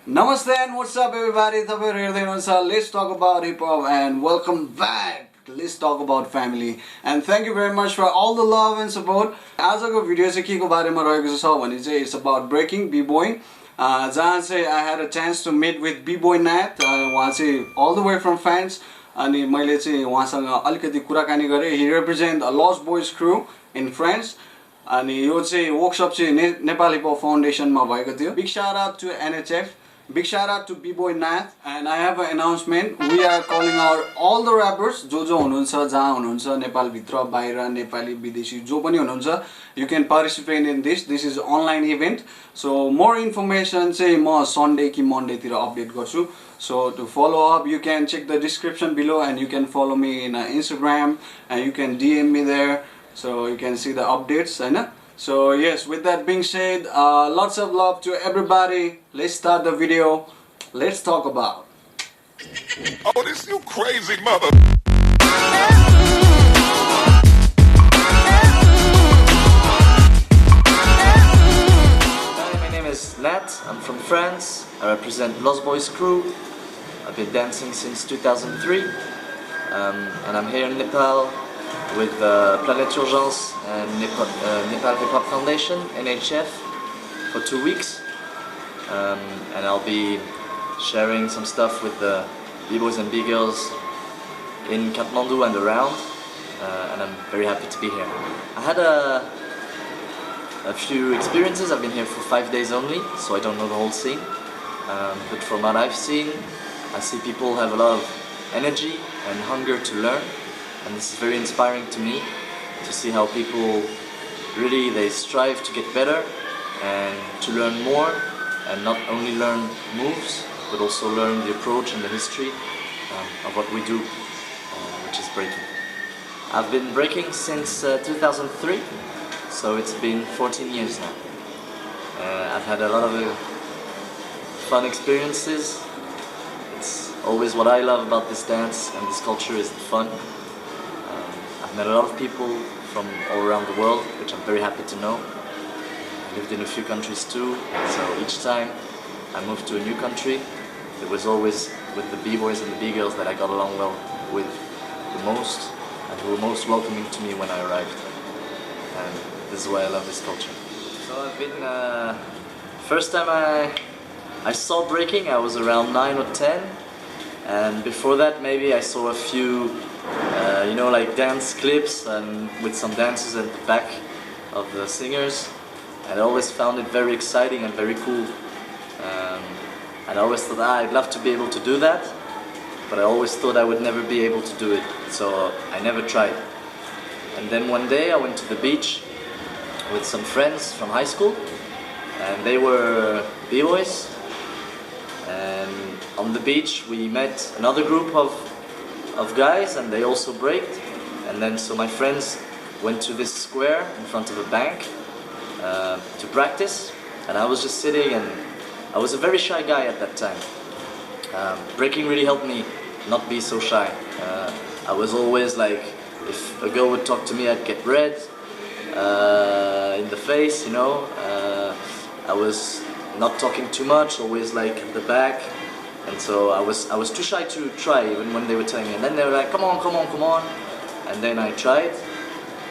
Namaste and what's up everybody? Let's talk about hip hop and welcome back. Let's talk about family and thank you very much for all the love and support. आजको video चाहिँ केको बारेमा रहेको छ भने चाहिँ it's about breaking b-boy. जहाँ चाहिँ I had a chance to meet with b-boy Nath. उहाँ चाहिँ all the way from France अनि मैले चाहिँ उहाँसँग अलिकति कुराकानी गरे. He represent a Lost Boys crew in France. अनि यो चाहिँ वर्कशप चाहिँ नेपाल हिप हप फाउन्डेसनमा भएको थियो. Big shout out to NHF. Big shout out to B-Boy Nath. And I have an announcement. We are calling out all the rappers जो हुनुहुन्छ जहाँ हुनुहुन्छ नेपाल भित्र बाहिर नेपाली विदेशी जो पनि हुनुहुन्छ. You can participate in this. This is online event. So more information चाहिँ म Sunday कि Monday तिर update गर्छु. So to follow up you can check the description below and you can follow me in Instagram and you can DM me there so you can see the updates Hahn. So yes, with that being said, lots of love to everybody. Let's start the video. Let's talk about. Oh, this you crazy mother. Hi, my name is Nath. I'm from France. I represent Lost Boys crew. I've been dancing since 2003. And I'm here in Nepal with Planet Urgence and Nepal Hip Hop Foundation, NHF, for 2 weeks. And I'll be sharing some stuff with the B-boys and B-girls in Kathmandu and around. And I'm very happy to be here. I had a few experiences. I've been here for 5 days only, so I don't know the whole scene. But from what I've seen, I see people have a lot of energy and hunger to learn. And this is very inspiring to me to see how people really they strive to get better and to learn more and not only learn moves but also learn the approach and the history of what we do, which is breaking. I've been breaking since 2003, so it's been 14 years now. I've had a lot of fun experiences. It's always what I love about this dance and this culture is the fun. I've met a lot of people from all around the world, which I'm very happy to know. I lived in a few countries too, so each time I moved to a new country, it was always with the B-boys and the B-girls that I got along well with the most, and who were most welcoming to me when I arrived. And this is why I love this culture. So I've been, first time I saw breaking, I was around 9 or 10, and before that maybe I saw a few you know, like dance clips and with some dances at the back of the singers. And I always found it very exciting and very cool. And I always thought I'd love to be able to do that, but I always thought I would never be able to do it, so I never tried. And then one day I went to the beach with some friends from high school, and they were B-boys. And on the beach we met another group of guys and they also braked, and then so my friends went to this square in front of a bank to practice, and I was just sitting, and I was a very shy guy at that time. Breaking really helped me not be so shy. I was always like, if a girl would talk to me I'd get red in the face, you know. I was not talking too much, always like at the back. And so I was too shy to try even when they were telling me, and then they were like, come on, come on, come on. And then I tried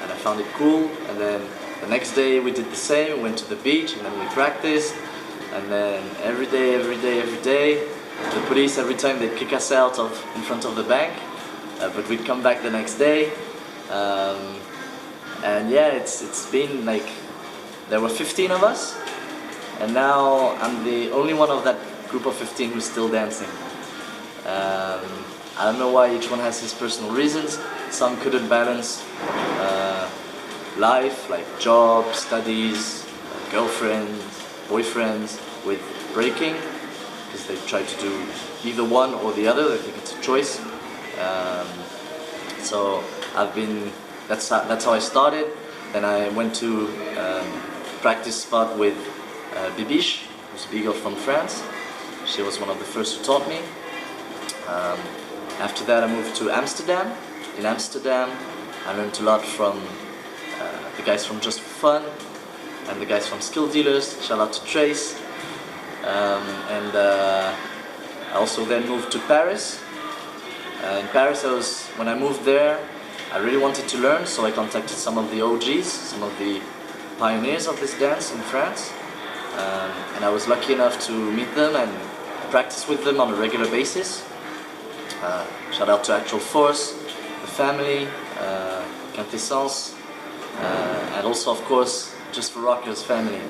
and I found it cool, and then the next day we did the same. We went to the beach and then we practiced, and then every day the police, every time they'd kick us out in front of the bank, but we'd come back the next day. And yeah, it's been like, there were 15 of us, and now I'm the only one of that group of 15 who's still dancing. I don't know why, each one has his personal reasons. Some couldn't balance life, like job, studies, girlfriends, boyfriends, with breaking, because they try to do either one or the other. They think it's a choice. So that's how I started. Then I went to practice spot with Bibiche, who's a B-girl from France. She was one of the first who taught me. After that I moved to Amsterdam. In Amsterdam I learned a lot from the guys from Just For Fun and the guys from Skill Dealers. Shout out to Trace. And I also then moved to Paris. In Paris, when I moved there, I really wanted to learn, so I contacted some of the OGs, some of the pioneers of this dance in France. And I was lucky enough to meet them and practice with them on a regular basis. Shout out to Actual Force, the family, Quintessence, and also, of course, Just for Rockers family.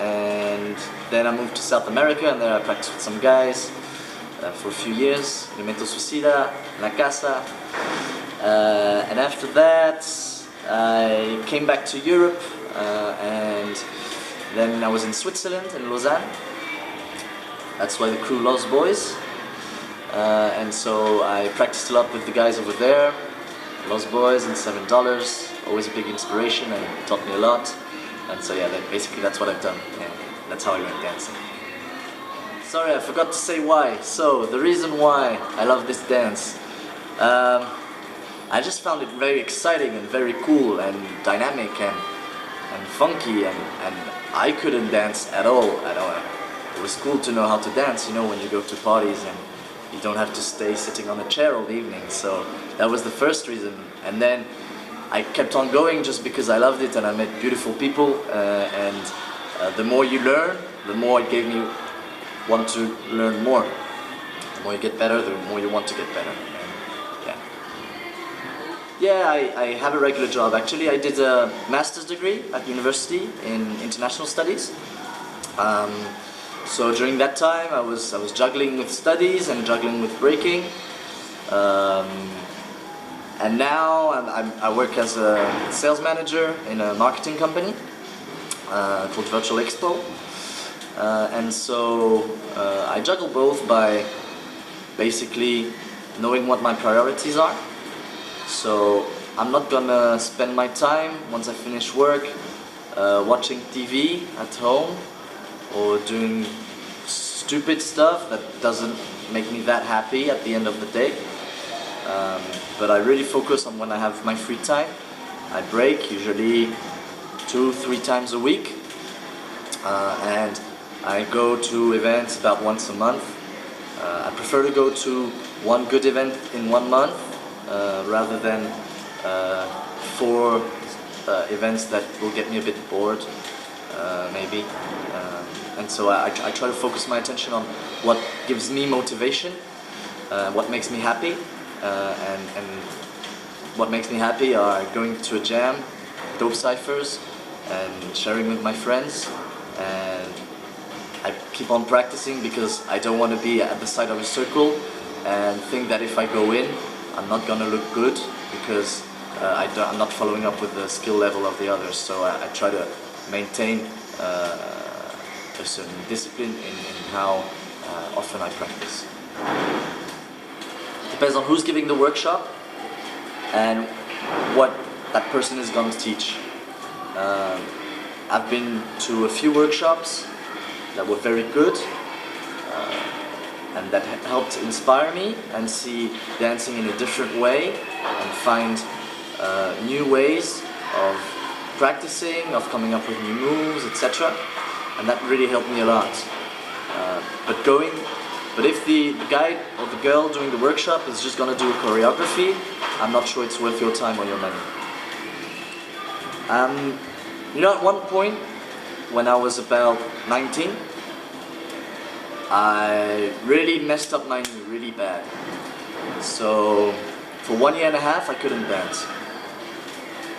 And then I moved to South America, and there I practiced with some guys for a few years, Elemento Suicida, La Casa. And after that, I came back to Europe, and then I was in Switzerland, in Lausanne. That's why the crew Los Boys. And so I practiced a lot with the guys over there. Los Boys and $7, always a big inspiration, and it taught me a lot. And so yeah, basically that's what I've done. Yeah, that's how I learned dancing. Sorry, I forgot to say why. So, the reason why I love this dance. I just found it very exciting and very cool and dynamic and funky, and I couldn't dance at all. It was cool to know how to dance, you know, when you go to parties and you don't have to stay sitting on a chair all evening. So that was the first reason. And then I kept on going just because I loved it, and I met beautiful people, and the more you learn, the more it gave me want to learn more. The more you get better, the more you want to get better. And yeah, I have a regular job. Actually, I did a master's degree at university in international studies. So during that time, I was juggling with studies and juggling with breaking. And now I work as a sales manager in a marketing company called Virtual Expo. And so I juggle both by basically knowing what my priorities are. So I'm not gonna spend my time, once I finish work, watching TV at home or doing stupid stuff that doesn't make me that happy at the end of the day. But I really focus on when I have my free time. I break usually 2-3 times a week, and I go to events about once a month. I prefer to go to one good event in 1 month rather than 4 events that will get me a bit bored, maybe. And so I try to focus my attention on what gives me motivation, what makes me happy. And what makes me happy are going to a jam, dope ciphers, and sharing with my friends. And I keep on practicing because I don't want to be at the side of a circle and think that if I go in, I'm not gonna look good because I'm not following up with the skill level of the others. So I try to maintain a certain discipline in how often I practice. Depends on who's giving the workshop and what that person is going to teach. I've been to a few workshops that were very good and that helped inspire me and see dancing in a different way and find new ways of practicing, of coming up with new moves, etc. And that really helped me a lot. But if the guy or the girl doing the workshop is just going to do a choreography, I'm not sure it's worth your time or your money. You know, at one point, when I was about 19, I really messed up my knee really bad. So for 1.5 years, I couldn't dance.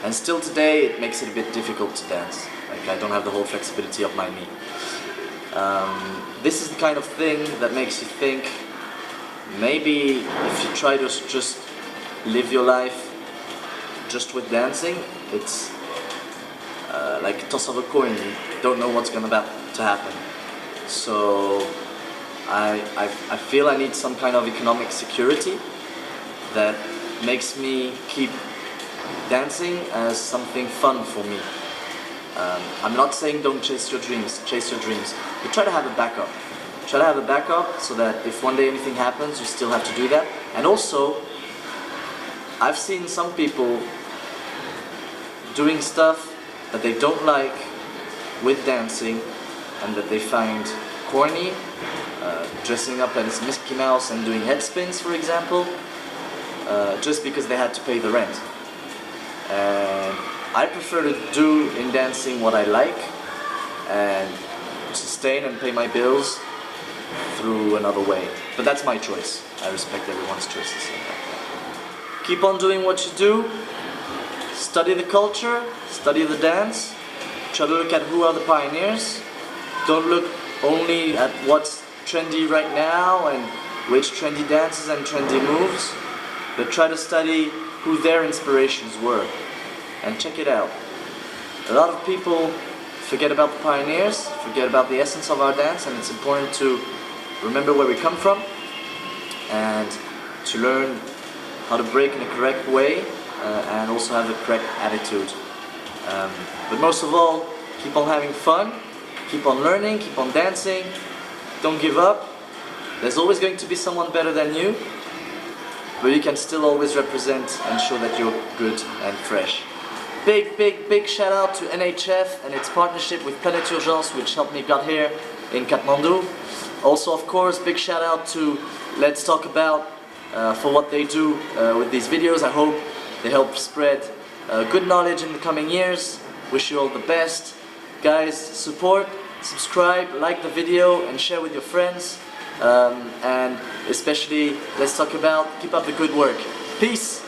And still today, it makes it a bit difficult to dance. Like, I don't have the whole flexibility of my knee. This is the kind of thing that makes you think, maybe if you try to just live your life just with dancing, it's like a toss of a coin. You don't know what's about to happen. So I feel I need some kind of economic security that makes me keep dancing as something fun for me. I'm not saying don't chase your dreams, but try to have a backup. Try to have a backup so that if one day anything happens, you still have to do that. And also, I've seen some people doing stuff that they don't like with dancing and that they find corny, dressing up as Mickey Mouse and doing head spins, for example, just because they had to pay the rent. And I prefer to do in dancing what I like and sustain and pay my bills through another way. But that's my choice. I respect everyone's choices. Keep on doing what you do. Study the culture, study the dance. Try to look at who are the pioneers. Don't look only at what's trendy right now and which trendy dances and trendy moves, but try to study who their inspirations were and check it out. A lot of people forget about the pioneers, forget about the essence of our dance, and it's important to remember where we come from and to learn how to break in a correct way and also have the correct attitude. But most of all, keep on having fun, keep on learning, keep on dancing, don't give up. There's always going to be someone better than you, but you can still always represent and show that you're good and fresh. Big shout out to NHF and its partnership with Planet Urgence, which helped me get here in Kathmandu. Also, of course, big shout out to Letstalkabout for what they do with these videos. I hope they help spread good knowledge in the coming years. Wish you all the best. Guys, support, subscribe, like the video and share with your friends. And especially, Let's Talk About, keep up the good work. Peace!